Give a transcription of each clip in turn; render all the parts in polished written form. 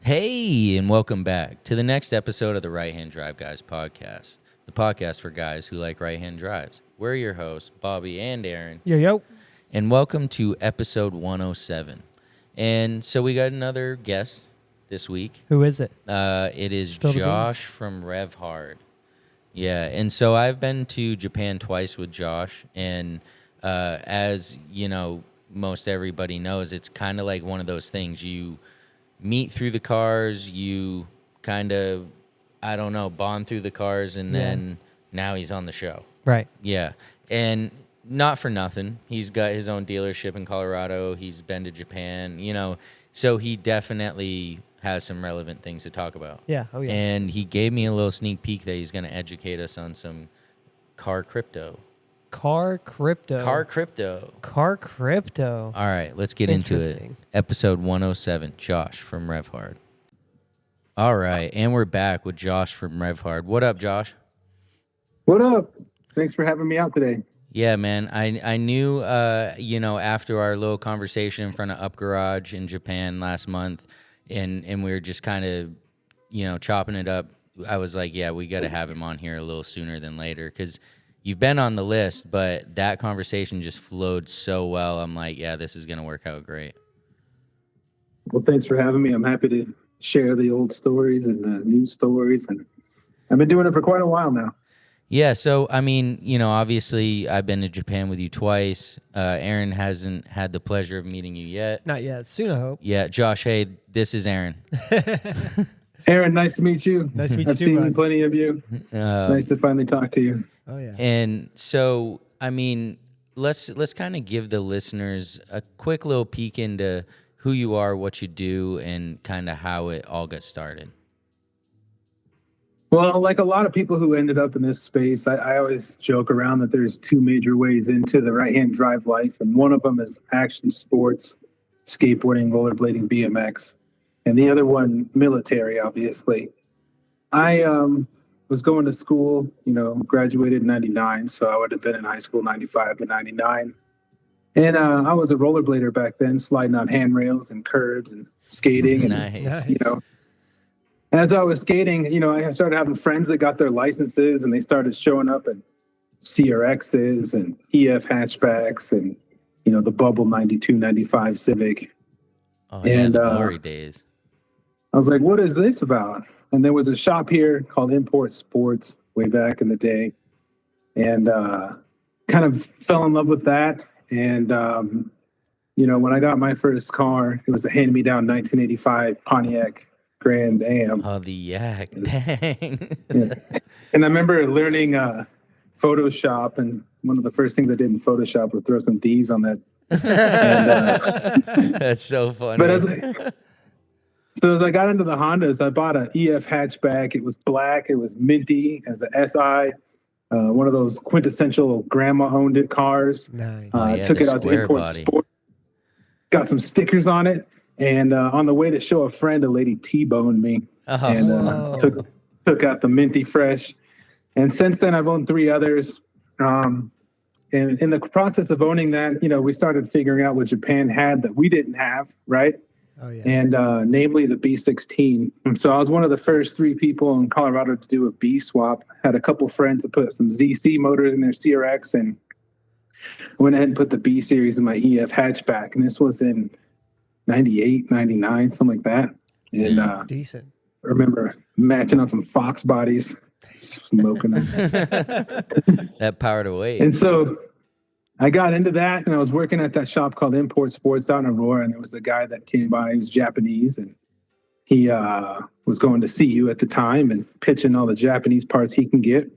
Hey, and welcome back to the next episode of the Right Hand Drive Guys podcast, the podcast for guys who like right hand drives. We're your hosts, Bobby and Aaron. Yo. And welcome to episode 107. And so we got another guest this week. Who is it? It is Spill the Josh beans. from RevHard. Yeah, and so I've been to Japan twice with Josh, and as you know, most everybody knows, it's kind of like one of those things. You meet through the cars, you kind of, bond through the cars, and then now he's on the show. Right. Yeah, and not for nothing. He's got his own dealership in Colorado. He's been to Japan, so he definitely has some relevant things to talk about. Yeah. Oh, yeah. And he gave me a little sneak peek that he's going to educate us on some car crypto. Car crypto. All right, let's get into it. Interesting. Episode 107, Josh from RevHard. All right, and we're back with Josh from RevHard. What up, Josh? What up? Thanks for having me out today. Yeah, man. I knew, after our little conversation in front of Up Garage in Japan last month, and we were just kind of, chopping it up, I was like, yeah, we got to have him on here a little sooner than later, because you've been on the list, but that conversation just flowed so well. I'm like, yeah, this is going to work out great. Well, thanks for having me. I'm happy to share the old stories and the new stories, and I've been doing it for quite a while now. Yeah, so, obviously I've been to Japan with you twice. Aaron hasn't had the pleasure of meeting you yet. Not yet. Soon, I hope. Yeah, Josh, hey, this is Aaron. Aaron, nice to meet you. Nice to meet you I've too, seen bud. plenty of you. Nice to finally talk to you. Oh, yeah. And so, let's kind of give the listeners a quick little peek into who you are, what you do, and kind of how it all got started. Well, like a lot of people who ended up in this space, I always joke around that there's two major ways into the right-hand drive life, and one of them is action sports, skateboarding, rollerblading, BMX, and the other one, military, obviously. I was going to school, graduated in 99, so I would have been in high school 95 to 99. And I was a rollerblader back then, sliding on handrails and curbs and skating. And, Nice. As I was skating, I started having friends that got their licenses, and they started showing up at CRXs and EF hatchbacks and, the Bubble 92, 95 Civic. Oh, yeah, And, the glory days. I was like, what is this about? And there was a shop here called Import Sports way back in the day, and kind of fell in love with that. And, when I got my first car, it was a hand-me-down 1985 Pontiac Grand Am. Oh, the yak. Dang. Yeah. And I remember learning Photoshop, and one of the first things I did in Photoshop was throw some D's on that. That's so funny. But so as I got into the Hondas, I bought an EF hatchback. It was black. It was minty. It was an SI, one of those quintessential grandma-owned it cars. Nice. Took the it out to square Import body. Sport. Got some stickers on it. And on the way to show a friend, a lady T-boned me. Oh. And took out the minty fresh. And since then, I've owned 3 others. And in the process of owning that, we started figuring out what Japan had that we didn't have, right? Oh, yeah. And namely the B16. And so I was one of the first 3 people in Colorado to do a B swap. Had a couple friends that put some ZC motors in their CRX, and went ahead and put the B series in my EF hatchback. And this was in 98, 99, something like that. And Decent. I remember matching on some Fox bodies, smoking them. That power to weight. And so I got into that, and I was working at that shop called Import Sports out in Aurora, and there was a guy that came by. He was Japanese, and he was going to CU at the time and pitching all the Japanese parts he can get.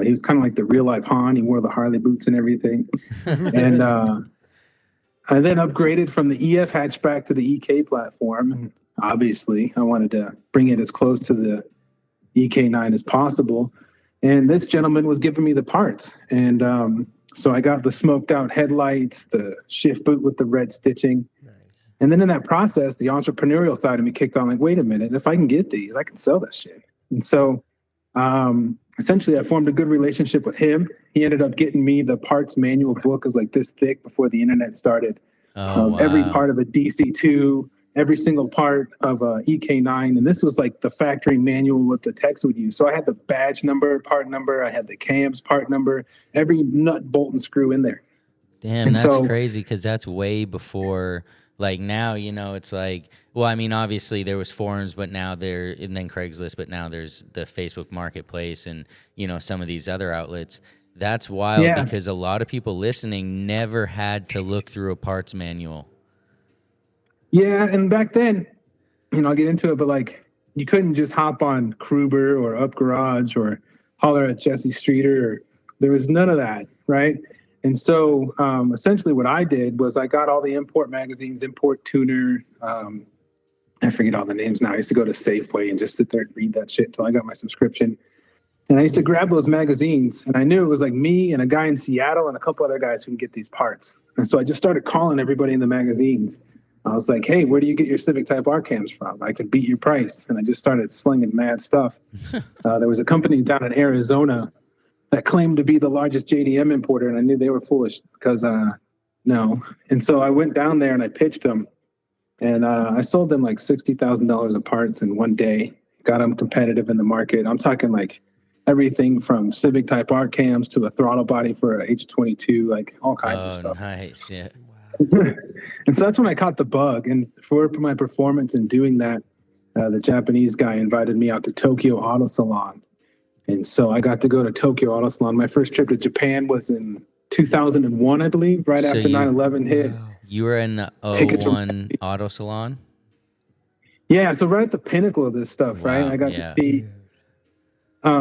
He was kind of like the real-life Han. He wore the Harley boots and everything. And I then upgraded from the EF hatchback to the EK platform. And obviously, I wanted to bring it as close to the EK9 as possible. And this gentleman was giving me the parts. And so I got the smoked out headlights, the shift boot with the red stitching. Nice. And then in that process, the entrepreneurial side of me kicked on, like, wait a minute, if I can get these, I can sell that shit. And so essentially I formed a good relationship with him. He ended up getting me the parts manual book. It was like this thick before the internet started. Oh, wow. Every part of a DC2, every single part of a EK9. And this was like the factory manual what the techs would use. So I had the badge number, part number. I had the cams, part number, every nut, bolt, and screw in there. Damn, And that's so, crazy because that's way before. Like now, it's like, well, I mean, obviously there was forums, but now and then Craigslist, but now there's the Facebook Marketplace and, some of these other outlets. That's wild because a lot of people listening never had to look through a parts manual. Yeah, and back then, I'll get into it, but like you couldn't just hop on Kruber or Up Garage or holler at Jesse Streeter. There was none of that, right? And so essentially what I did was I got all the import magazines, Import Tuner. I forget all the names now. I used to go to Safeway and just sit there and read that shit until I got my subscription. And I used to grab those magazines, and I knew it was like me and a guy in Seattle and a couple other guys who can get these parts. And so I just started calling everybody in the magazines. I was like, hey, where do you get your Civic Type R cams from? I could beat your price. And I just started slinging mad stuff. There was a company down in Arizona that claimed to be the largest JDM importer, and I knew they were foolish because no. And so I went down there and I pitched them, and I sold them like $60,000 of parts in one day. Got them competitive in the market. I'm talking like everything from Civic Type R cams to a throttle body for a H22, like all kinds of stuff. Nice, yeah. And so that's when I caught the bug. And for my performance in doing that, the Japanese guy invited me out to Tokyo Auto Salon. And so I got to go to Tokyo Auto Salon. My first trip to Japan was in 2001, I believe, right after 9/11 hit. You were in the 01 Auto Salon? Yeah, so right at the pinnacle of this stuff, right? I got to see.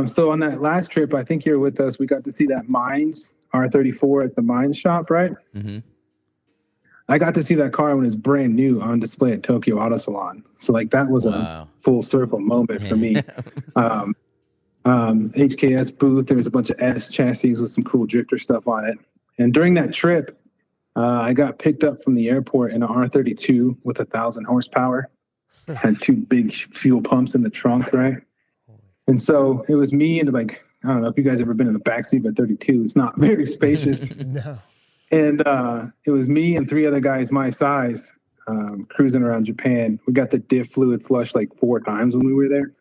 So on that last trip, I think you were with us, we got to see that Mines R34 at the Mines shop, right? Mm-hmm. I got to see that car when it was brand new on display at Tokyo Auto Salon. So like that was a full circle moment for me. HKS booth, there was a bunch of S chassis with some cool drifter stuff on it. And during that trip, I got picked up from the airport in an R32 with 1,000 horsepower. Had two big fuel pumps in the trunk, right? And so it was me and like, I don't know if you guys ever been in the backseat of a 32. It's not very spacious. No. And it was me and three other guys my size cruising around Japan. We got the diff fluid flush like 4 times when we were there.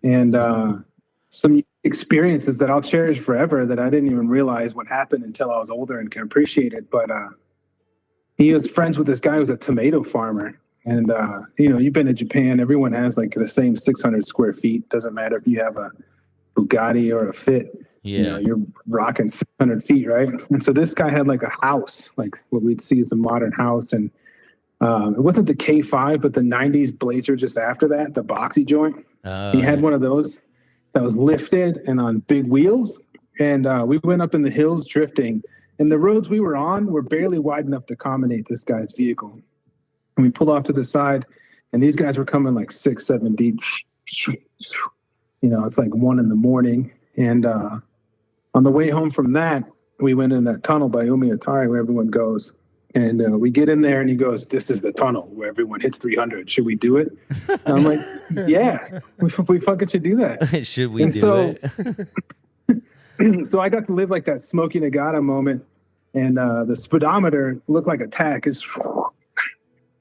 And some experiences that I'll cherish forever that I didn't even realize what happened until I was older and can appreciate it. But he was friends with this guy who was a tomato farmer. And, you've been to Japan. Everyone has like the same 600 square feet. Doesn't matter if you have a Bugatti or a Fit. Yeah. You're rocking 600 feet, right? And so this guy had like a house, like what we'd see as a modern house. And it wasn't the K5, but the 90s Blazer just after that, the boxy joint. He had one of those that was lifted and on big wheels. And we went up in the hills drifting. And the roads we were on were barely wide enough to accommodate this guy's vehicle. And we pulled off to the side, and these guys were coming like 6, 7 deep. It's like 1 a.m. And on the way home from that, we went in that tunnel by Umiatari where everyone goes. And we get in there, and he goes, "This is the tunnel where everyone hits 300. Should we do it?" And I'm like, "Yeah, we fucking should do that." Should we do it? So I got to live like that Smokey Nagata moment, and the speedometer looked like a tack.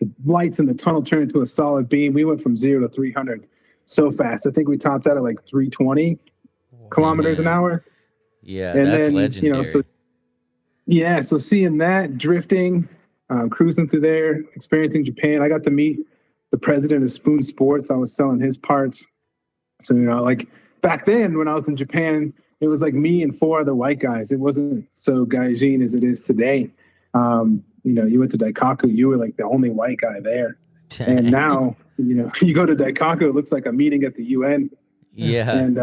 The lights in the tunnel turned into a solid beam. We went from 0 to 300 so fast. I think we topped out at like 320 kilometers an hour. Yeah, and that's legendary. So seeing that, drifting, cruising through there, experiencing Japan. I got to meet the president of Spoon Sports. I was selling his parts. So, like back then when I was in Japan, it was like me and 4 other white guys. It wasn't so gaijin as it is today. You went to Daikaku, you were like the only white guy there. And now, you go to Daikaku, it looks like a meeting at the UN. Yeah, and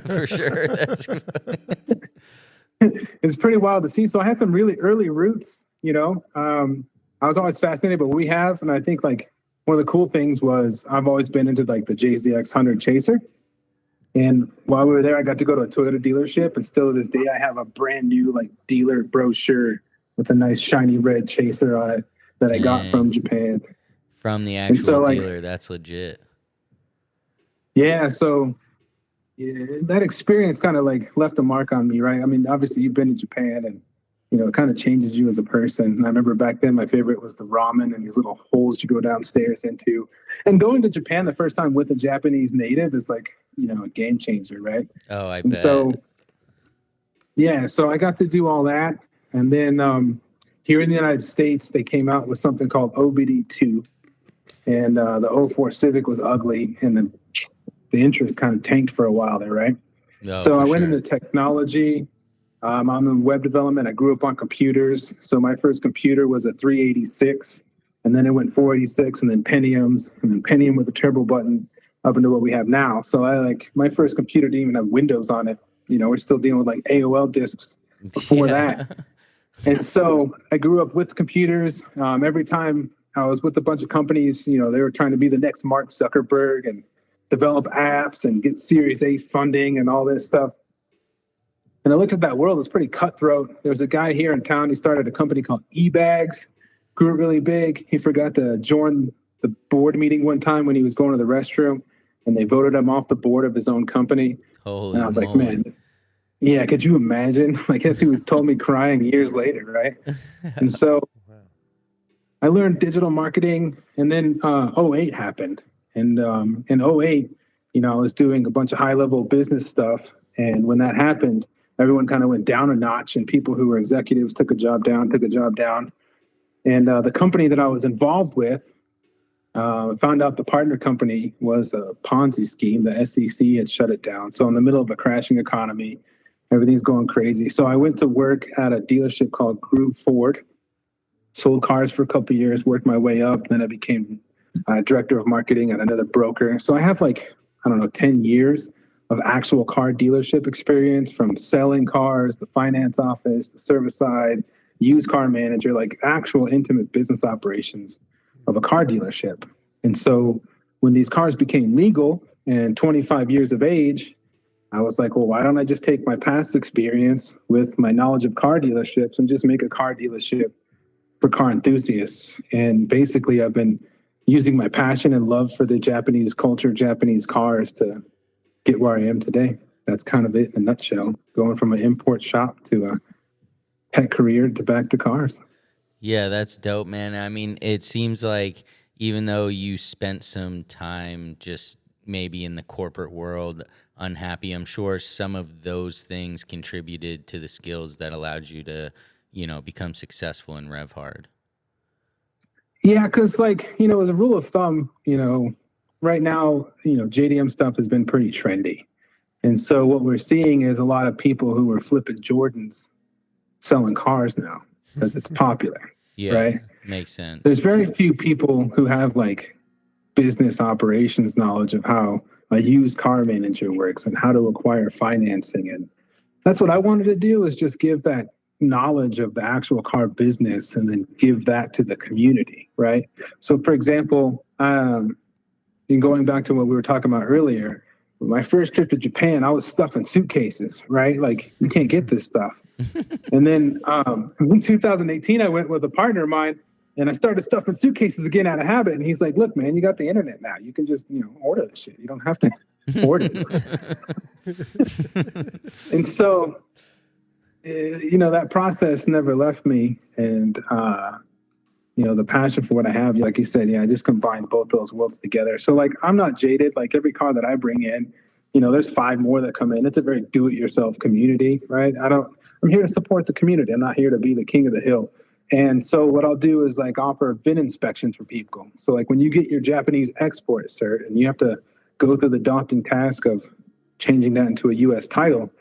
for sure. That's it's pretty wild to see. So I had some really early roots, I was always fascinated, but we have, and I think like one of the cool things was I've always been into like the JZX 100 Chaser. And while we were there, I got to go to a Toyota dealership, and still to this day, I have a brand new like dealer brochure with a nice shiny red Chaser on it that I got from Japan. From the actual dealer, that's legit. Yeah, so that experience kind of like left a mark on me, right? I mean, obviously you've been to Japan, and it kind of changes you as a person. And I remember back then my favorite was the ramen and these little holes you go downstairs into. And going to Japan the first time with a Japanese native is like, a game changer, right? Oh, I And bet. so, yeah, so I got to do all that. And then here in the United States, they came out with something called OBD2. And the '04 Civic was ugly, and the interest kind of tanked for a while there, right? No, So for I went sure. into technology. I'm in web development. I grew up on computers. So my first computer was a 386, and then it went 486, and then Pentiums, and then Pentium with a turbo button up into what we have now. So my first computer didn't even have Windows on it. We're still dealing with like AOL disks before that. And so I grew up with computers. Every time I was with a bunch of companies, they were trying to be the next Mark Zuckerberg and develop apps and get Series A funding and all this stuff. And I looked at that world. It was pretty cutthroat. There was a guy here in town. He started a company called eBags, grew really big. He forgot to join the board meeting one time when he was going to the restroom, and they voted him off the board of his own company. Holy And I was moly. like, man, yeah, could you imagine? Like, that dude told me crying years later, right? And so I learned digital marketing, and then '08 happened. And in '08, I was doing a bunch of high-level business stuff. And when that happened, everyone kind of went down a notch, and people who were executives took a job down. And the company that I was involved with found out the partner company was a Ponzi scheme. The SEC had shut it down. So in the middle of a crashing economy, everything's going crazy. So I went to work at a dealership called Groove Ford, sold cars for a couple of years, worked my way up. Then I became director of marketing at another broker. So I have 10 years of actual car dealership experience, from selling cars, the finance office, the service side, used car manager, like actual intimate business operations of a car dealership. And so when these cars became legal and 25 years of age, I was like, well, why don't I just take my past experience with my knowledge of car dealerships and just make a car dealership for car enthusiasts? And basically, I've been using my passion and love for the Japanese culture, Japanese cars, to get where I am today. That's kind of it in a nutshell, going from an import shop to a tech career to back to cars. Yeah, that's dope, man. I mean, it seems like even though you spent some time just maybe in the corporate world unhappy, I'm sure some of those things contributed to the skills that allowed you to, become successful in RevHard. Yeah, because as a rule of thumb, right now, JDM stuff has been pretty trendy. And so what we're seeing is a lot of people who are flipping Jordans selling cars now because it's popular. Yeah, right? Makes sense. There's very few people who have business operations knowledge of how a used car manager works and how to acquire financing. And that's what I wanted to do, is just give that knowledge of the actual car business and then give that to the community, right? So for example, in going back to what we were talking about earlier, my first trip to Japan, I was stuffing suitcases, right? Like, you can't get this stuff. And then in 2018, I went with a partner of mine, and I started stuffing suitcases again out of habit. And he's like, look, man, you got the internet now. You can just, order the shit. You don't have to order it. And so, that process never left me. And, the passion for what I have, like you said, I just combined both those worlds together. So I'm not jaded. Like, every car that I bring in, there's 5 more that come in. It's a very do-it-yourself community, right? I'm here to support the community. I'm not here to be the king of the hill. And so what I'll do is offer VIN inspections for people. So when you get your Japanese export cert and you have to go through the daunting task of changing that into a U.S. title,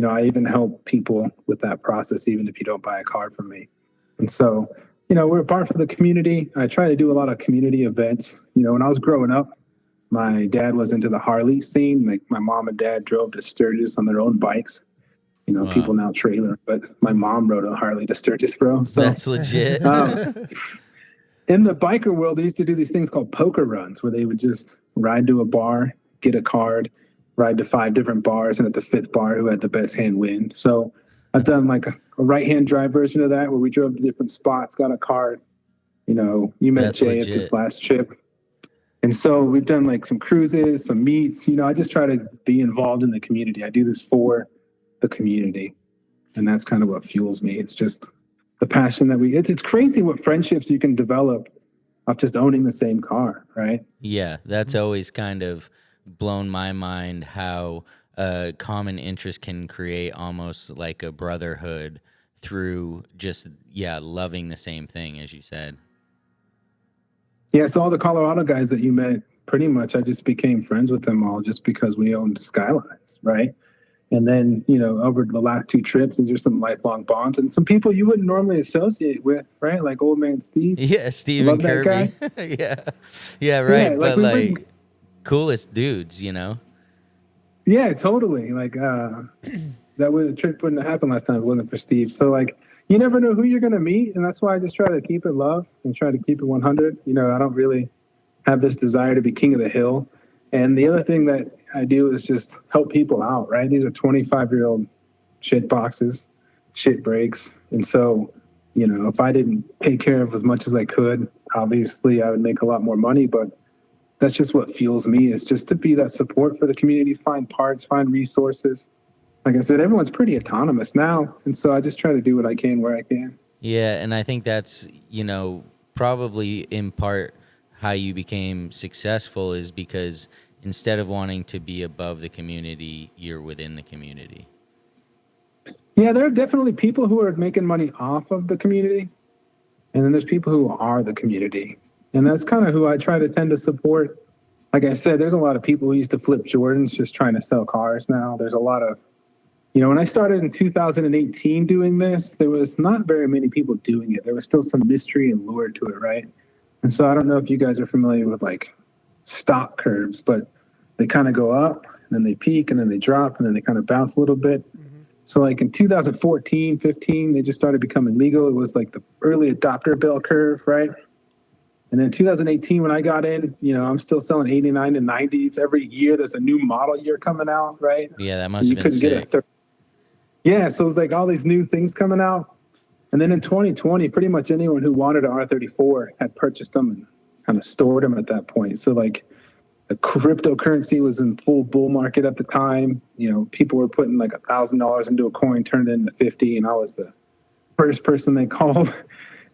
I even help people with that process, even if you don't buy a car from me. And so, we're a part of the community. I try to do a lot of community events. When I was growing up, my dad was into the Harley scene. Like, my mom and dad drove to Sturgis on their own bikes. Wow. People now trailer, but my mom rode a Harley to Sturgis, bro. So that's legit. In the biker world, they used to do these things called poker runs, where they would just ride to a bar, get a card, ride to 5 different bars, and at the 5th bar, who had the best hand win. So I've done a right-hand drive version of that, where we drove to different spots, got a card. You met That's Jay legit. at this last trip. And so we've done some cruises, some meets. I just try to be involved in the community. I do this for the community. And that's kind of what fuels me. It's just the passion that it's crazy what friendships you can develop off just owning the same car, right? Yeah, that's always kind of blown my mind how a common interest can create almost like a brotherhood through just, loving the same thing, as you said. Yeah, so all the Colorado guys that you met, pretty much I just became friends with them all just because we owned Skylines, right? And then, over the last 2 trips, these are some lifelong bonds and some people you wouldn't normally associate with, right? Like old man Steve. Yeah, I Stephen love that guy. Kirby. Yeah, Yeah, right. like But we wouldn't. like coolest dudes, you know? Yeah, totally. Like the trip wouldn't have happened last time if it wasn't for Steve. So like you never know who you're gonna meet, and that's why I just try to keep it love and try to keep it 100. I don't really have this desire to be king of the hill. And the other thing that I do is just help people out, right? These are 25-year-old shit boxes, shit breaks. And so, if I didn't take care of as much as I could, obviously I would make a lot more money, but that's just what fuels me, is just to be that support for the community, find parts, find resources. Like I said, everyone's pretty autonomous now. And so I just try to do what I can where I can. Yeah, and I think that's, probably in part how you became successful is because instead of wanting to be above the community, you're within the community. Yeah, there are definitely people who are making money off of the community. And then there's people who are the community. And that's kind of who I try to tend to support. Like I said, there's a lot of people who used to flip Jordans just trying to sell cars now. There's a lot of, when I started in 2018 doing this, there was not very many people doing it. There was still some mystery and lure to it, right? And so I don't know if you guys are familiar with like stock curves, but they kind of go up and then they peak and then they drop and then they kind of bounce a little bit. So like in 2014, 15, they just started becoming legal. It was like the early adopter bell curve, right? And then 2018, when I got in, I'm still selling 89 and 90s. Every year there's a new model year coming out, right? Yeah, that must have been sick. Yeah, so it's like all these new things coming out. And then in 2020, pretty much anyone who wanted an R34 had purchased them and kind of stored them at that point. So like the cryptocurrency was in full bull market at the time. People were putting like $1,000 into a coin, turned it into 50, and I was the first person they called.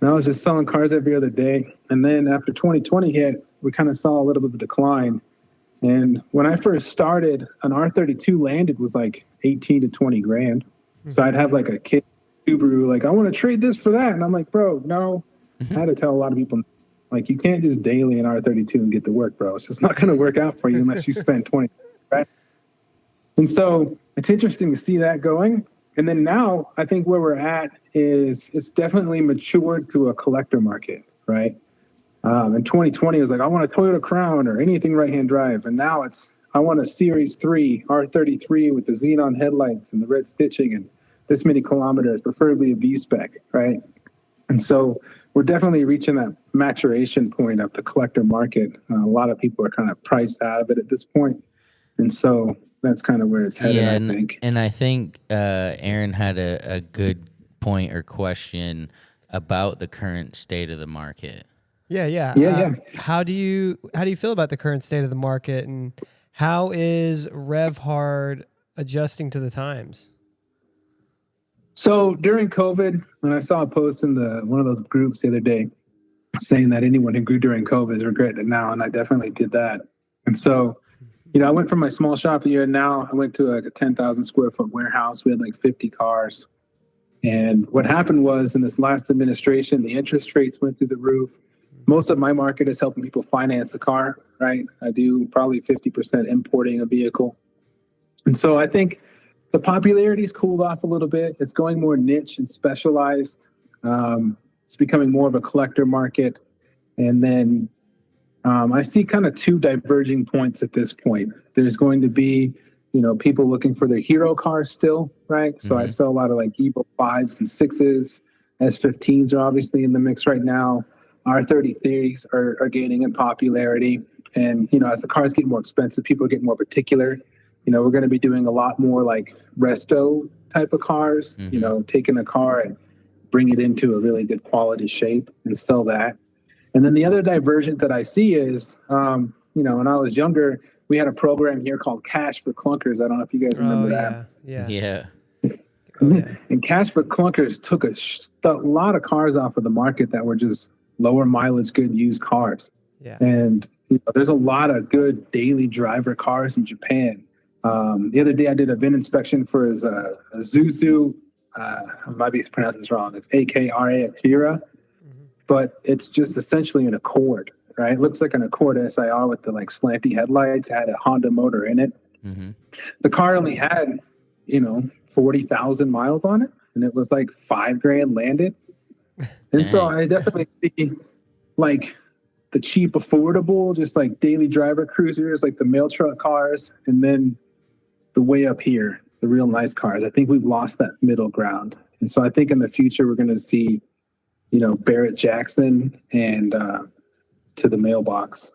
And I was just selling cars every other day. And then after 2020 hit, we kind of saw a little bit of a decline. And when I first started, an R32 landed was like 18 to 20 grand. So I'd have like a kid Subaru, like, I want to trade this for that. And I'm like, bro, no. I had to tell a lot of people, like, you can't just daily an R32 and get to work, bro. It's just not going to work out for you unless you spend 20, right? And so it's interesting to see that going. And then now I think where we're at is it's definitely matured to a collector market, right? In 2020, it was like, I want a Toyota Crown or anything right-hand drive. And now it's, I want a Series 3 R33 with the xenon headlights and the red stitching and this many kilometers, preferably a V-spec, right? And so we're definitely reaching that maturation point of the collector market. A lot of people are kind of priced out of it at this point. And so that's kind of where it's headed, I think. And I think Aaron had a good point or question about the current state of the market. Yeah. How do you feel about the current state of the market, and how is RevHard adjusting to the times? So during COVID, when I saw a post in one of those groups the other day saying that anyone who grew during COVID is regretting it now, and I definitely did that. And so, I went from my small shop a year now, I went to like a 10,000 square foot warehouse. We had like 50 cars. And what happened was in this last administration, the interest rates went through the roof. Most of my market is helping people finance a car, right? I do probably 50% importing a vehicle. And so I think the popularity's cooled off a little bit. It's going more niche and specialized. It's becoming more of a collector market. And then I see kind of 2 diverging points at this point. There's going to be, people looking for their hero cars still, right? So I sell a lot of like Evo 5s and 6s. S15s are obviously in the mix right now. R33s are gaining in popularity. And, as the cars get more expensive, people get more particular. We're going to be doing a lot more like resto type of cars, taking a car and bring it into a really good quality shape and sell that. And then the other divergent that I see is, when I was younger, we had a program here called Cash for Clunkers. I don't know if you guys remember that. Yeah. Oh yeah. And Cash for Clunkers took a lot of cars off of the market that were just lower mileage, good used cars. Yeah. And there's a lot of good daily driver cars in Japan. The other day I did a VIN inspection for his a Zuzu. I might be pronouncing this wrong. It's AKRA Akira, but it's just essentially an Accord, right? It looks like an Accord SIR with the like slanty headlights. It had a Honda motor in it. Mm-hmm. The car only had 40,000 miles on it, and it was like $5,000 landed. And so I definitely see like the cheap, affordable, just like daily driver cruisers, like the mail truck cars, and then the way up here, the real nice cars. I think we've lost that middle ground. And so I think in the future, we're going to see, Barrett Jackson and to the mailbox.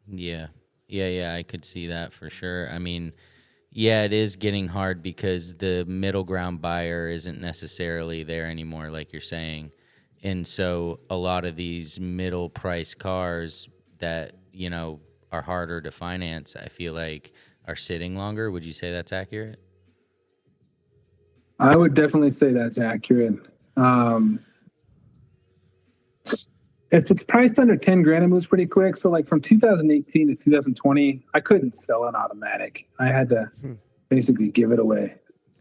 Yeah. I could see that for sure. I mean, yeah, it is getting hard because the middle ground buyer isn't necessarily there anymore, like you're saying. And so a lot of these middle price cars that, are harder to finance, I feel like are sitting longer. Would you say that's accurate? I would definitely say that's accurate. If it's priced under 10 grand, it moves pretty quick. So like from 2018 to 2020, I couldn't sell an automatic. I had to basically give it away.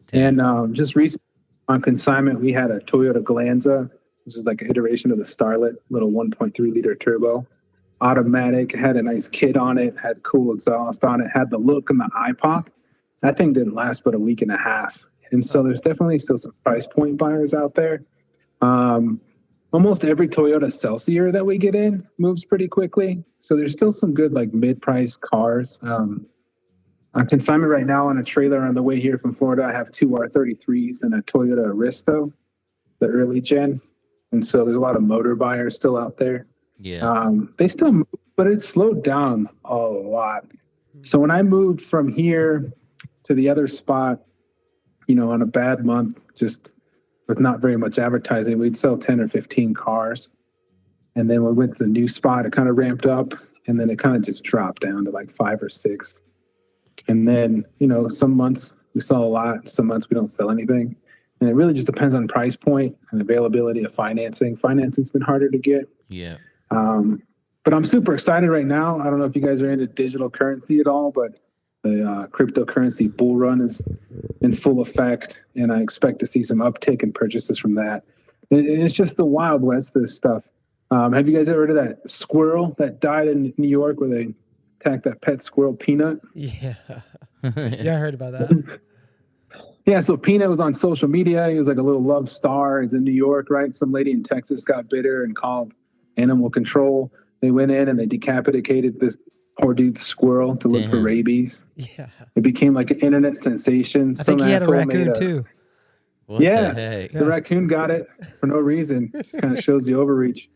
Damn. And just recently on consignment, we had a Toyota Glanza, which is like an iteration of the Starlet, little 1.3 liter turbo, automatic, had a nice kit on it, had cool exhaust on it, had the look and the eye pop. That thing didn't last but a week and a half. And so there's definitely still some price point buyers out there. Almost every Toyota Celsior that we get in moves pretty quickly. So there's still some good like mid-price cars. On consignment right now on a trailer on the way here from Florida, I have two R33s and a Toyota Aristo, the early gen. And so there's a lot of motor buyers still out there. Yeah. They still move, but it's slowed down a lot. So when I moved from here to the other spot, on a bad month, just with not very much advertising, we'd sell 10 or 15 cars. And then when we went to the new spot, it kind of ramped up, and then it kind of just dropped down to like 5 or 6. And then, some months we sell a lot, some months we don't sell anything. And it really just depends on price point and availability of financing. Financing's been harder to get. Yeah. But I'm super excited right now. I don't know if you guys are into digital currency at all, but the cryptocurrency bull run is in full effect, and I expect to see some uptick in purchases from that. It's just the Wild West, this stuff. Have you guys ever heard of that squirrel that died in New York where they attacked that pet squirrel, Peanut? Yeah. Yeah, I heard about that. Yeah, so Peanut was on social media. He was like a little love star. He's in New York, right? Some lady in Texas got bitter and called animal control. They went in and they decapitated this poor dude's squirrel to look for rabies. Yeah. It became like an internet sensation. I think he had a raccoon too. What the heck? The raccoon got it for no reason. Just kind of shows the overreach.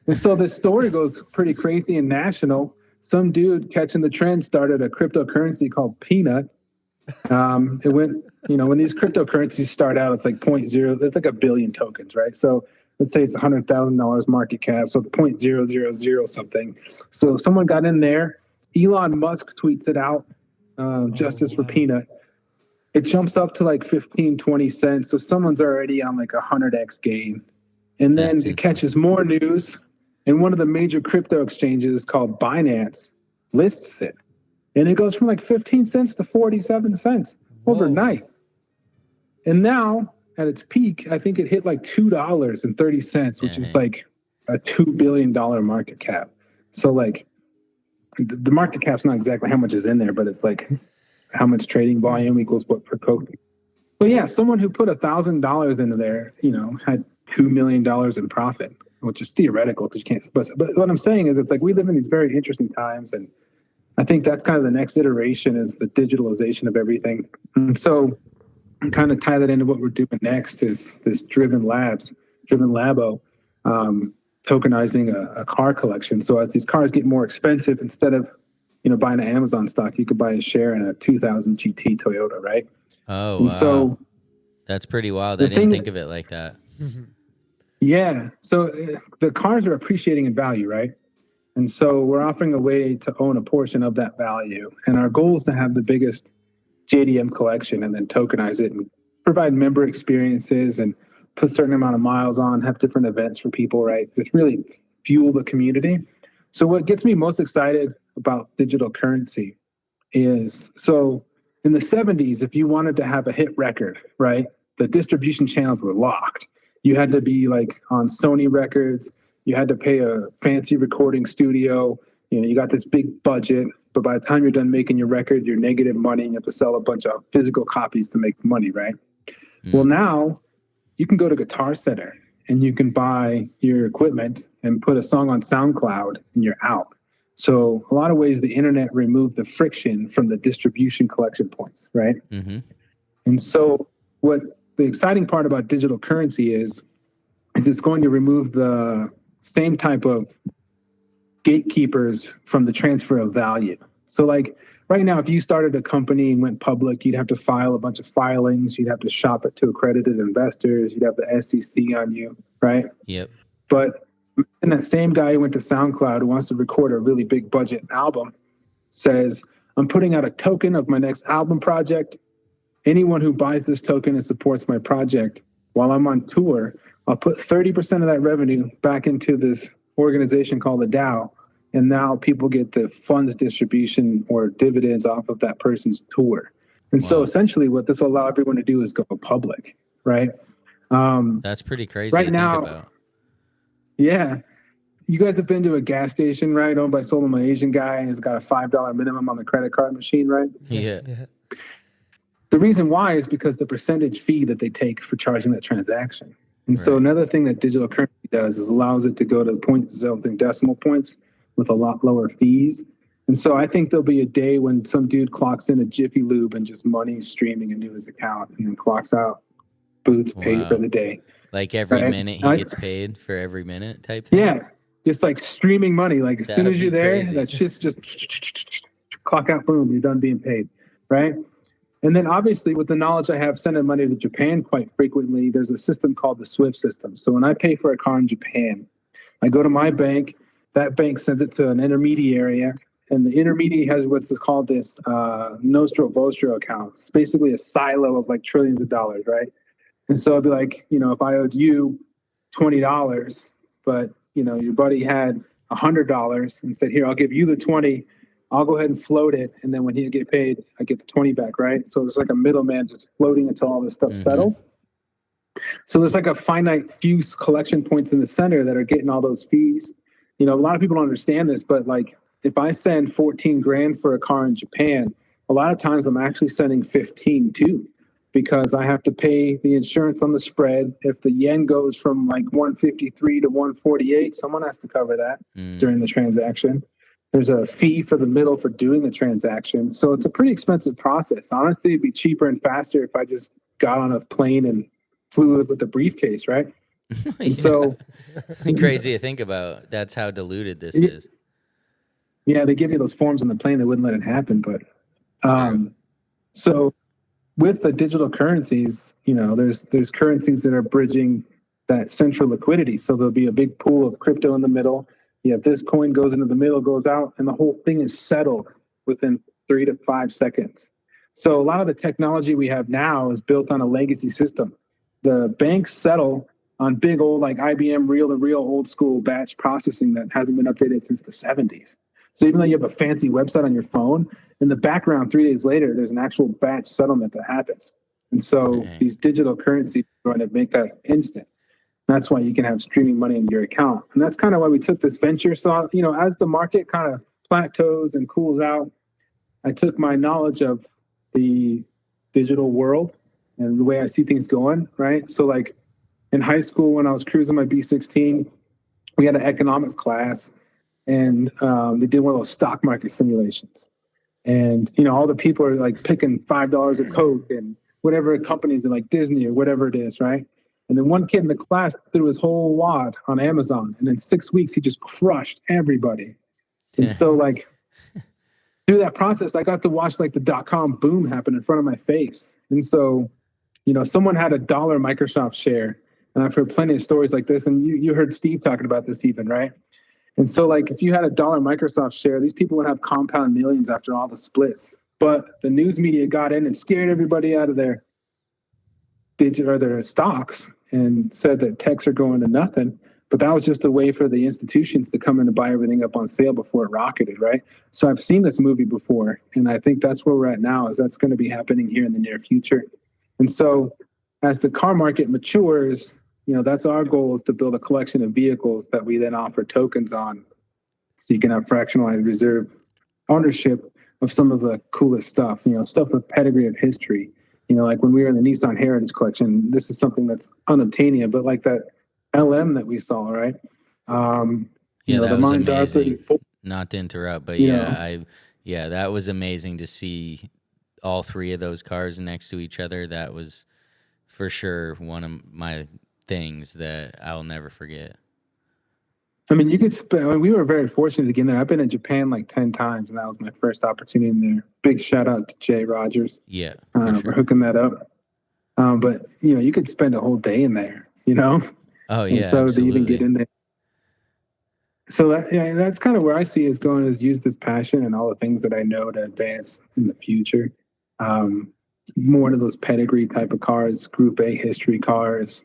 And so this story goes pretty crazy and national. Some dude catching the trend started a cryptocurrency called Peanut. It went, when these cryptocurrencies start out, it's like 0.0, there's like a billion tokens, right? So let's say it's $100,000 market cap, so 0.000 something. So someone got in there. Elon Musk tweets it out, justice for Peanut. It jumps up to like 15, 20 cents. So someone's already on like 100x gain. And then it catches more news. And one of the major crypto exchanges called Binance lists it. And it goes from like 15 cents to 47 cents overnight. And now at its peak, I think it hit like $2.30, which is like a $2 billion market cap. So like the market cap's not exactly how much is in there, but it's like how much trading volume equals what per token. But yeah, someone who put $1,000 into there, had $2 million in profit, which is theoretical because you can't. But what I'm saying is, it's like we live in these very interesting times, and I think that's kind of the next iteration is the digitalization of everything. And so, kind of tie that into what we're doing next is this Driven Labo, tokenizing a car collection. So as these cars get more expensive, instead of buying an Amazon stock, you could buy a share in a 2000 GT Toyota, right? Oh, and wow. So that's pretty wild. I didn't think of it like that. Yeah. So the cars are appreciating in value, right? And so we're offering a way to own a portion of that value. And our goal is to have the biggest JDM collection and then tokenize it and provide member experiences and put a certain amount of miles on, have different events for people, right? Just really fuel the community. So what gets me most excited about digital currency is, so in the 70s, if you wanted to have a hit record, right, the distribution channels were locked. You had to be like on Sony Records. You had to pay a fancy recording studio. You got this big budget, but by the time you're done making your record, you're negative money. And you have to sell a bunch of physical copies to make money, right? Well, now you can go to Guitar Center and you can buy your equipment and put a song on SoundCloud and you're out. So a lot of ways the internet removed the friction from the distribution collection points, right? And so what the exciting part about digital currency is it's going to remove the same type of gatekeepers from the transfer of value. So like right now, if you started a company and went public, you'd have to file a bunch of filings. You'd have to shop it to accredited investors. You'd have the SEC on you, right? Yep. But and that same guy who went to SoundCloud who wants to record a really big budget album says, I'm putting out a token of my next album project. Anyone who buys this token and supports my project while I'm on tour, I'll put 30% of that revenue back into this organization called the DAO. And now people get the funds distribution or dividends off of that person's tour. And so essentially what this will allow everyone to do is go public, right? That's pretty crazy right to now, think about. Yeah. You guys have been to a gas station, right? Owned by some Asian guy, and he's got a $5 minimum on the credit card machine, right? Yeah. The reason why is because the percentage fee that they take for charging that transaction. And so another thing that digital currency does is allows it to go to the point something decimal points with a lot lower fees. And so I think there'll be a day when some dude clocks in a Jiffy Lube and just money streaming into his account and then clocks out, boots paid for the day. Like every minute he gets paid for every minute type thing? Yeah. Just like streaming money. Like as soon as you're there, crazy. that shit's just clock out, boom, you're done being paid. Right. And then obviously with the knowledge I have sending money to Japan quite frequently, there's a system called the SWIFT system. So when I pay for a car in Japan, I go to my bank, that bank sends it to an intermediary, and the intermediary has what's called this nostro vostro account. It's basically a silo of like trillions of dollars, right? And so I'd be like, if I owed you $20, but your buddy had $100 and said, here, I'll give you the 20. I'll go ahead and float it. And then when he get paid, I get the 20 back, right? So it's like a middleman just floating until all this stuff settles. So there's like a finite few collection points in the center that are getting all those fees. A lot of people don't understand this, but like if I send 14 grand for a car in Japan, a lot of times I'm actually sending 15 too, because I have to pay the insurance on the spread. If the yen goes from like 153 to 148, someone has to cover that during the transaction. There's a fee for the middle for doing the transaction. So it's a pretty expensive process. Honestly, it'd be cheaper and faster if I just got on a plane and flew with a briefcase, right? And so crazy to think about. That's how diluted this is. Yeah, they give you those forms on the plane that wouldn't let it happen. But so with the digital currencies, there's currencies that are bridging that central liquidity. So there'll be a big pool of crypto in the middle. You have this coin goes into the middle, goes out, and the whole thing is settled within 3 to 5 seconds. So a lot of the technology we have now is built on a legacy system. The banks settle on big old like IBM reel-to-reel old school batch processing that hasn't been updated since the 70s. So even though you have a fancy website on your phone, in the background 3 days later, there's an actual batch settlement that happens. And so these digital currencies are going to make that instant. That's why you can have streaming money in your account. And that's kind of why we took this venture. So, as the market kind of plateaus and cools out, I took my knowledge of the digital world and the way I see things going, right? So like in high school, when I was cruising my B16, we had an economics class and they did one of those stock market simulations. And, all the people are like picking $5 a Coke and whatever companies are like Disney or whatever it is, right? And then one kid in the class threw his whole wad on Amazon. And in 6 weeks, he just crushed everybody. And so like through that process, I got to watch like the dot-com boom happen in front of my face. And so, someone had $1 Microsoft share. And I've heard plenty of stories like this. And you heard Steve talking about this even, right? And so like if you had $1 Microsoft share, these people would have compound millions after all the splits. But the news media got in and scared everybody out of there. their stocks and said that techs are going to nothing. But that was just a way for the institutions to come in and buy everything up on sale before it rocketed, right? So I've seen this movie before, and I think that's where we're at now, is that's going to be happening here in the near future. And so as the car market matures, that's our goal, is to build a collection of vehicles that we then offer tokens on, so you can have fractionalized reserve ownership of some of the coolest stuff, stuff with pedigree of history. Like when we were in the Nissan Heritage Collection, this is something that's unobtainium, but like that LM that we saw, right? Yeah, that the was Mines amazing. R34. Not to interrupt, but You that was amazing to see all three of those cars next to each other. That was for sure one of my things that I'll never forget. I mean, we were very fortunate to get in there. I've been in Japan like 10 times, and that was my first opportunity in there. Big shout out to Jay Rogers. Yeah, for hooking that up. But you could spend a whole day in there, Oh yeah, and so absolutely. to even get in there. So that's kind of where I see is going, is use this passion and all the things that I know to advance in the future. More of those pedigree type of cars, Group A history cars,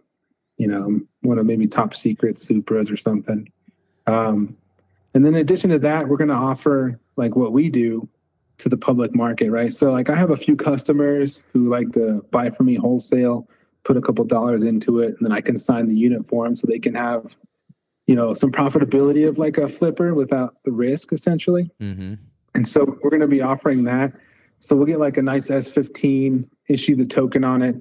one of maybe top secret Supras or something. And then in addition to that, we're going to offer like what we do to the public market, right? So like I have a few customers who like to buy from me wholesale, put a couple dollars into it, and then I can sign the unit for them so they can have, some profitability of like a flipper without the risk, essentially. Mm-hmm. And so we're going to be offering that. So we'll get like a nice S15, issue the token on it,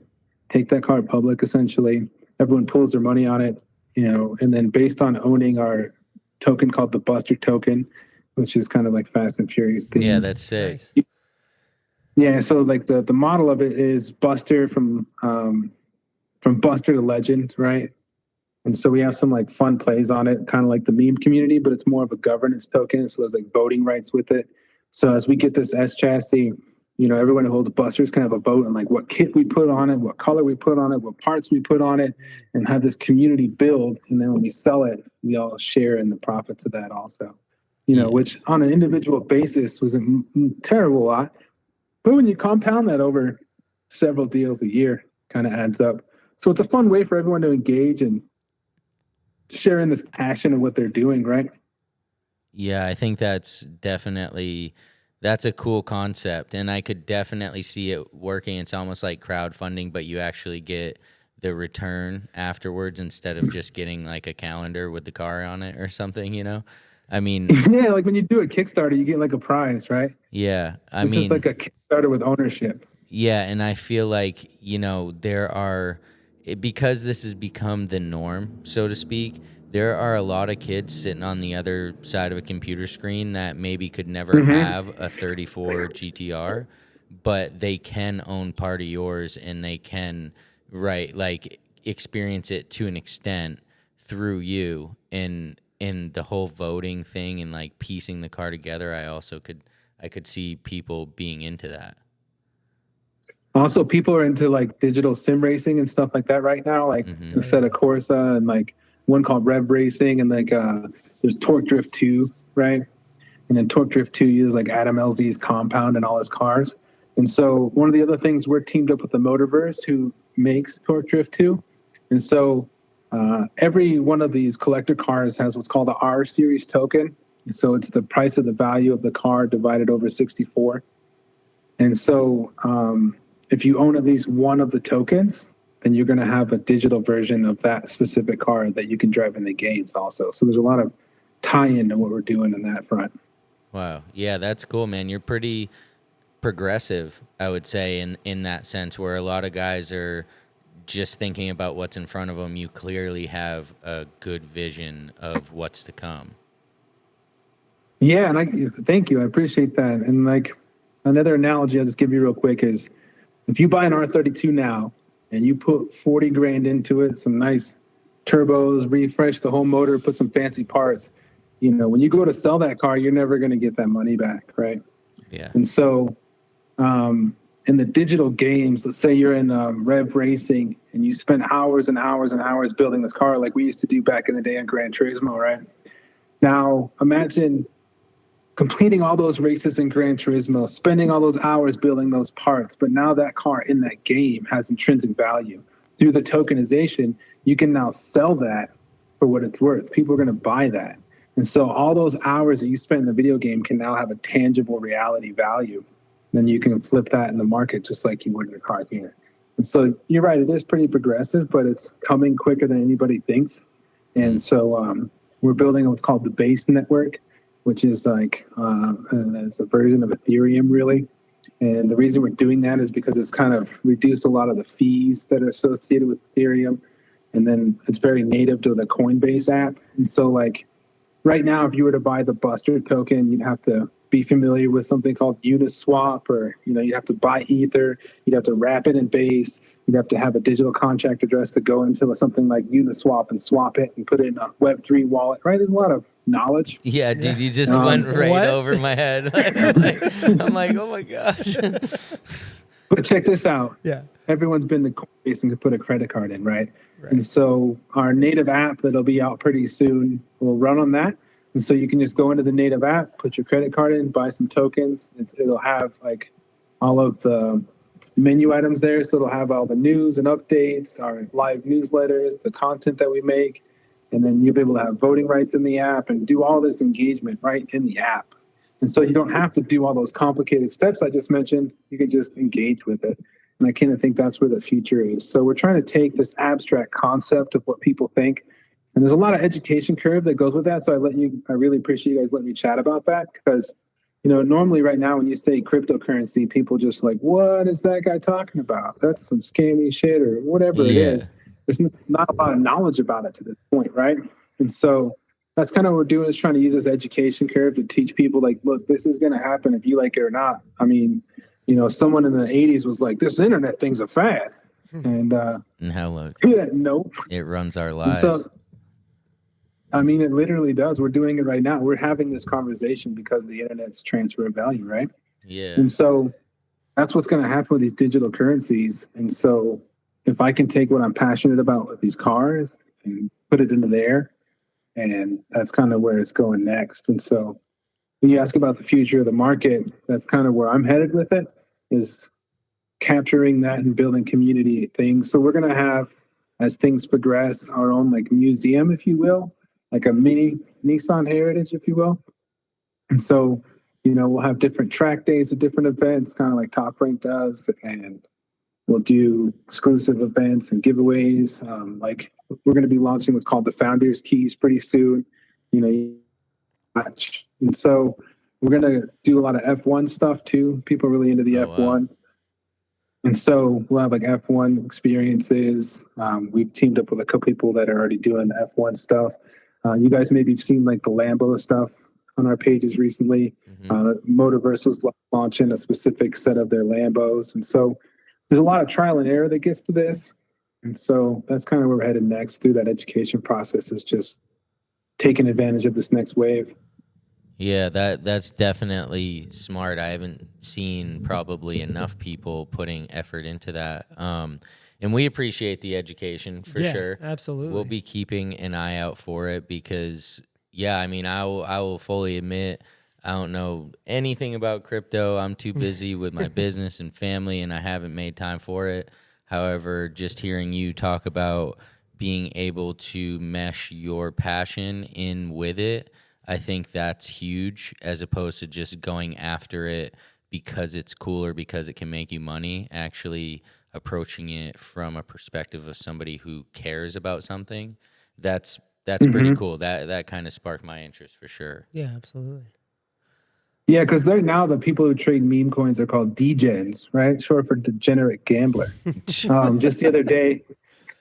take that car public, essentially. Everyone pulls their money on it, and then based on owning our token called the Buster token, which is kind of like Fast and Furious thing. Yeah, that's sick. Nice. Yeah, so like the model of it is Buster from Buster to Legend, right? And so we have some like fun plays on it, kind of like the meme community, but it's more of a governance token. So there's like voting rights with it. So as we get this S chassis, everyone who holds Busters can have a vote on like what kit we put on it, what color we put on it, what parts we put on it, and have this community build. And then when we sell it, we all share in the profits of that also, which on an individual basis was a terrible lot. But when you compound that over several deals a year, kind of adds up. So it's a fun way for everyone to engage and share in this passion of what they're doing, right? Yeah, I think that's a cool concept, and I could definitely see it working. It's almost like crowdfunding, but you actually get the return afterwards instead of just getting like a calendar with the car on it or something, I mean, yeah, like when you do a Kickstarter, you get like a prize, right? Yeah, It's just like a Kickstarter with ownership. Yeah, and I feel like, because this has become the norm, so to speak, there are a lot of kids sitting on the other side of a computer screen that maybe could never have a 34 GTR, but they can own part of yours, and they can, experience it to an extent through you. And in the whole voting thing and like piecing the car together, I could see people being into that. Also, people are into like digital sim racing and stuff like that right now, like a set of Corsa and like one called Rev Racing, and like there's Torque Drift 2, right? And then Torque Drift 2 uses like Adam LZ's compound and all his cars. And so one of the other things, we're teamed up with the Motorverse, who makes Torque Drift 2. And so every one of these collector cars has what's called the R series token. So it's the price of the value of the car divided over 64. And so if you own at least one of the tokens, then you're going to have a digital version of that specific car that you can drive in the games also. So there's a lot of tie-in to what we're doing on that front. Wow. Yeah, that's cool, man. You're pretty progressive, I would say, in that sense, where a lot of guys are just thinking about what's in front of them. You clearly have a good vision of what's to come. Yeah, and thank you. I appreciate that. And like another analogy I'll just give you real quick is, if you buy an R32 now and you put 40 grand into it, some nice turbos, refresh the whole motor, put some fancy parts, when you go to sell that car, you're never going to get that money back, right? Yeah. And so in the digital games, let's say you're in Rev Racing and you spend hours and hours and hours building this car like we used to do back in the day on Gran Turismo, right? Now, imagine completing all those races in Gran Turismo, spending all those hours building those parts, but now that car in that game has intrinsic value. through the tokenization, you can now sell that for what it's worth. People are going to buy that. And so all those hours that you spend in the video game can now have a tangible reality value. Then you can flip that in the market just like you would in a car here. And so you're right, it is pretty progressive, but it's coming quicker than anybody thinks. And so we're building what's called the base network, which is like it's a version of Ethereum, really. And the reason we're doing that is because it's kind of reduced a lot of the fees that are associated with Ethereum. And then it's very native to the Coinbase app. And so like right now, if you were to buy the Buster token, you'd have to be familiar with something called Uniswap, or you'd have to buy Ether, you'd have to wrap it in Base, you'd have to have a digital contract address to go into something like Uniswap and swap it and put it in a Web3 wallet. Right? There's a lot of knowledge. Yeah, dude, you just went right over my head. I'm like, oh my gosh. But check this out. Yeah. Everyone's been to Coinbase and could put a credit card in, right? And so our native app that'll be out pretty soon will run on that. And so you can just go into the native app, put your credit card in, buy some tokens. It'll have like all of the menu items there. So it'll have all the news and updates, our live newsletters, the content that we make. And then you'll be able to have voting rights in the app and do all this engagement right in the app. And so you don't have to do all those complicated steps I just mentioned. You can just engage with it. And I kind of think that's where the future is. So we're trying to take this abstract concept of what people think. And there's a lot of education curve that goes with that. So I really appreciate you guys letting me chat about that, because, normally right now when you say cryptocurrency, people just like, what is that guy talking about? That's some scammy shit or whatever it is. There's not a lot of knowledge about it to this point, right? And so that's kind of what we're doing, is trying to use this education curve to teach people like, look, this is going to happen if you like it or not. I mean, someone in the 80s was like, this internet thing's a fad. And now look, nope. It runs our lives. So, I mean, it literally does. We're doing it right now. We're having this conversation because of the internet's transfer of value, right? Yeah. And so that's what's going to happen with these digital currencies. And so if I can take what I'm passionate about with these cars and put it into there, and that's kind of where it's going next. And so when you ask about the future of the market, that's kind of where I'm headed with it, is capturing that and building community things. So we're going to have, as things progress, our own like museum, if you will, like a mini Nissan heritage, if you will. And so, we'll have different track days at different events, kind of like Top Rank does, and we'll do exclusive events and giveaways. Like we're going to be launching what's called the Founders Keys pretty soon. And so we're going to do a lot of F1 stuff too. People are really into the F1. Wow. And so we'll have like F1 experiences. We've teamed up with a couple people that are already doing F1 stuff. You guys maybe have seen like the Lambo stuff on our pages recently. Motorverse was launching a specific set of their Lambos. And so there's a lot of trial and error that gets to this. And so that's kind of where we're headed next through that education process, is just taking advantage of this next wave. Yeah, that's definitely smart. I haven't seen probably enough people putting effort into that. And we appreciate the education for sure. Absolutely. We'll be keeping an eye out for it because, I mean, I will fully admit I don't know anything about crypto. I'm too busy with my business and family, and I haven't made time for it. However, just hearing you talk about being able to mesh your passion in with it, I think that's huge, as opposed to just going after it because it's cool or because it can make you money. Actually approaching it from a perspective of somebody who cares about something, that's pretty cool. That kind of sparked my interest for sure. Yeah, absolutely. Yeah, because right now the people who trade meme coins are called degens, right? Short for degenerate gambler. Just the other day,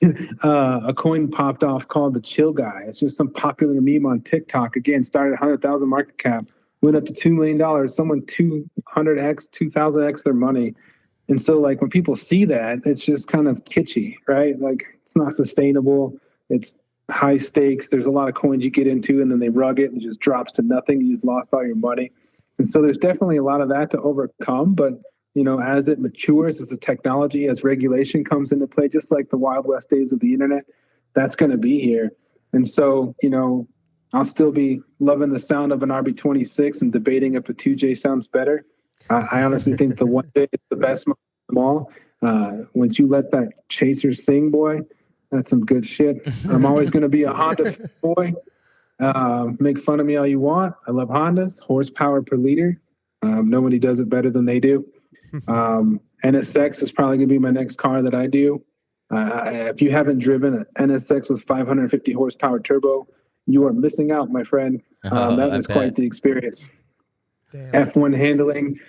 a coin popped off called the Chill Guy. It's just some popular meme on TikTok. Again, started at 100,000 market cap, went up to $2 million. Someone 200x, 2000x their money. And so like when people see that, it's just kind of kitschy, right? Like it's not sustainable. It's high stakes. There's a lot of coins you get into and then they rug it and it just drops to nothing. You just lost all your money. And so there's definitely a lot of that to overcome. But, as it matures, as the technology, as regulation comes into play, just like the Wild West days of the internet, that's going to be here. And so, I'll still be loving the sound of an RB26 and debating if the 2J sounds better. I honestly think the 1J is the best of them all. Once you let that chaser sing, boy, that's some good shit. I'm always going to be a Honda boy. Make fun of me all you want. I love Hondas, horsepower per liter. Nobody does it better than they do. NSX is probably going to be my next car that I do. If you haven't driven an NSX with 550 horsepower turbo, you are missing out, my friend. That was quite the experience. Damn. F1 handling,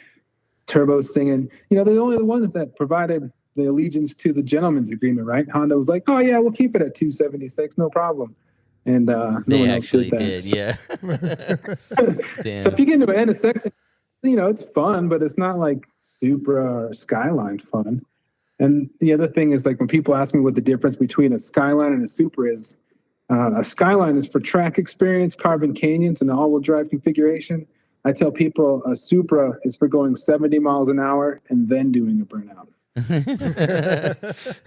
turbo singing. They're the only ones that provided the allegiance to the gentleman's agreement, right? Honda was like, oh, yeah, we'll keep it at 276, no problem. And no one else did that. Yeah. So if you get into an NSX, it's fun, but it's not like Supra or Skyline fun. And the other thing is, like, when people ask me what the difference between a Skyline and a Supra is, a Skyline is for track experience, carbon canyons, and all-wheel drive configuration. I tell people a Supra is for going 70 miles an hour and then doing a burnout.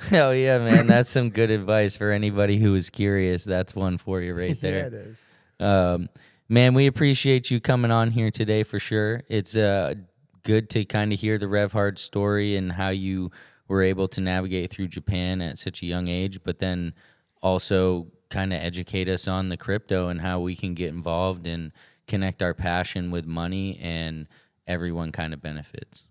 Hell yeah, man. That's some good advice for anybody who is curious. That's one for you right there. Yeah, it is. Man, we appreciate you coming on here today for sure. It's good to kind of hear the RevHard story and how you were able to navigate through Japan at such a young age, but then also kind of educate us on the crypto and how we can get involved and connect our passion with money, and everyone kind of benefits.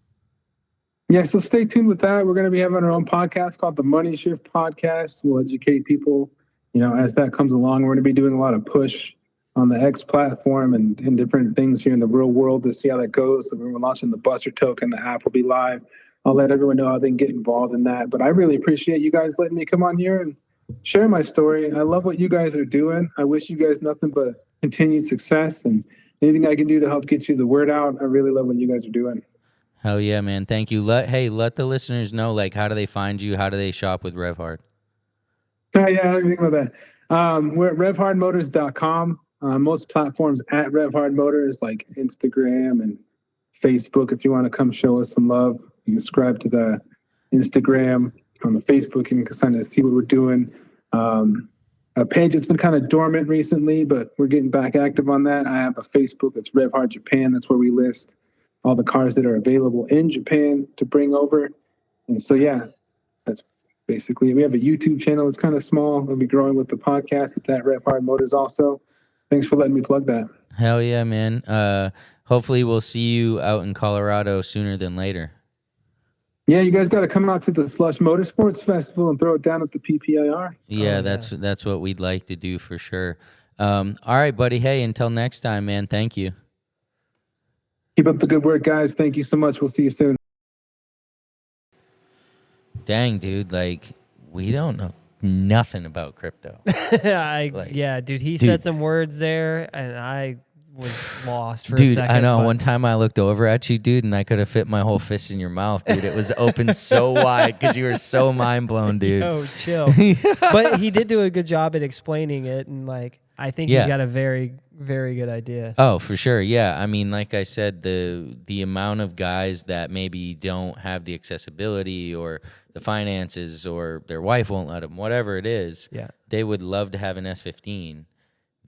Yeah, so stay tuned with that. We're going to be having our own podcast called the Money Shift Podcast. We'll educate people, as that comes along. We're going to be doing a lot of push on the X platform and different things here in the real world to see how that goes. So we're launching the Buster token. The app will be live. I'll let everyone know how they can get involved in that. But I really appreciate you guys letting me come on here and share my story. I love what you guys are doing. I wish you guys nothing but continued success, and anything I can do to help get you the word out. I really love what you guys are doing. Hell yeah, man. Thank you. Let the listeners know, like, how do they find you? How do they shop with RevHard? Yeah, I didn't think about that. We're at RevHardMotors.com. Most platforms at RevHard Motors, like Instagram and Facebook. If you want to come show us some love, you can subscribe to the Instagram. On the Facebook, you can kind of see what we're doing. A page that's been kind of dormant recently, but we're getting back active on that. I have a Facebook that's RevHard Japan. That's where we list all the cars that are available in Japan to bring over. And so, yeah, that's basically, we have a YouTube channel. It's kind of small. We'll be growing with the podcast. It's at RevHard Motors also. Thanks for letting me plug that. Hell yeah, man. Hopefully we'll see you out in Colorado sooner than later. Yeah, you guys got to come out to the Slush Motorsports Festival and throw it down at the PPIR. Yeah, that's what we'd like to do for sure. All right, buddy. Hey, until next time, man. Thank you. Keep up the good work, guys. Thank you so much. We'll see you soon. Dang, dude. Like, we don't know nothing about crypto. Yeah, dude. He said some words there, and I was lost for a second. Dude, I know. One time I looked over at you, dude, and I could have fit my whole fist in your mouth, dude. It was open so wide because you were so mind blown, dude. Oh, chill. But he did do a good job at explaining it, and like I think he's got a very, very good idea. Oh, for sure. Yeah. I mean, like I said, the amount of guys that maybe don't have the accessibility or the finances or their wife won't let them, whatever it is, they would love to have an S15.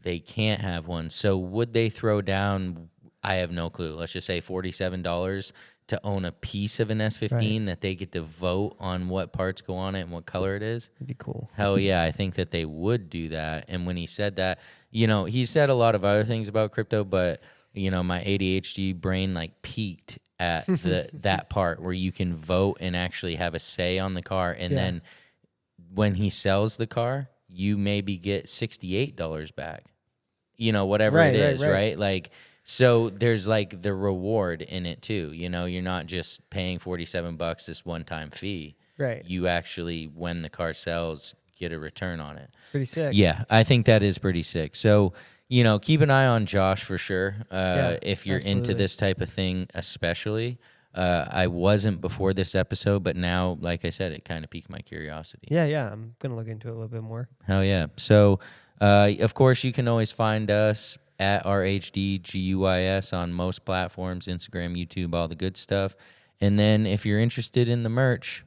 They can't have one. So would they throw down, I have no clue, let's just say $47 to own a piece of an S15 that they get to vote on what parts go on it and what color it is? It'd be cool. Hell yeah, I think that they would do that. And when he said that, he said a lot of other things about crypto, but, my ADHD brain like peaked at that part where you can vote and actually have a say on the car. And then when he sells the car, you maybe get $68 back, whatever it is, right? Like, so there's like the reward in it too. You're not just paying $47 this one-time fee. Right. You actually, when the car sells, get a return on it. It's pretty sick. Yeah, I think that is pretty sick. So, keep an eye on Josh for sure. If you're into this type of thing, especially. I wasn't before this episode, but now, like I said, it kind of piqued my curiosity. Yeah. I'm going to look into it a little bit more. Hell yeah. So, of course, you can always find us at RHDGUIS on most platforms, Instagram, YouTube, all the good stuff. And then if you're interested in the merch,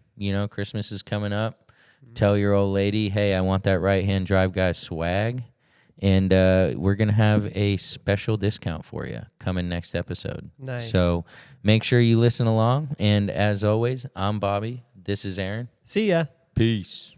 Christmas is coming up. Tell your old lady, hey, I want that right-hand drive guy swag. And we're going to have a special discount for you coming next episode. Nice. So make sure you listen along. And as always, I'm Bobby. This is Aaron. See ya. Peace.